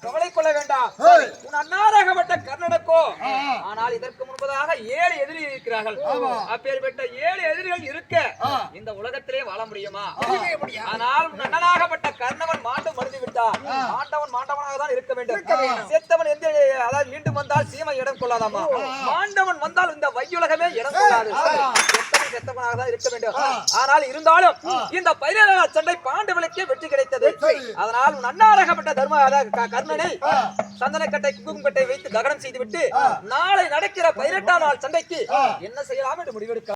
கவலை கொள்ள வேண்டாம். உன் அன்னாராகப்பட்ட கர்ணனுக்கோ ஆனால் இதற்கு முன்பதாக 7 எதிரி இருக்கிறார்கள். அப்பேற்பட்ட 7 எதிரிகள் இருக்க இந்த உலகத்திலே வாழ முடியுமா? ஆனால் உன் அண்ணனாகப்பட்ட கர்ணவன் மாண்டு மறுந்து விட்டார். மாண்டவனாக தான் இருக்க வேண்டும். செத்தவன் எந்த அதாவது மீண்டும் வந்தால் சீமை இடம் கொள்ளாதாமா? மாண்டவன் வந்தால் இந்த வையுலகமே இடம் கொள்ளாது. செத்தவனாக தான் இருக்க வேண்டும். ஆனால் இருந்தாலும் இந்த பைரவ சண்டை பாண்டவனுக்கே வெற்றி கிடைத்தது. அதனால் உன் அண்ணனாகப்பட்ட கர்ணனை சந்தனக்கட்டை குங்குமக்கட்டை வைத்து தகனம் செய்துவிட்டு நாளை நடக்கிற 18ஆம் நாள் சண்டைக்கு என்ன செய்யலாம் என்று முடிவெடுக்க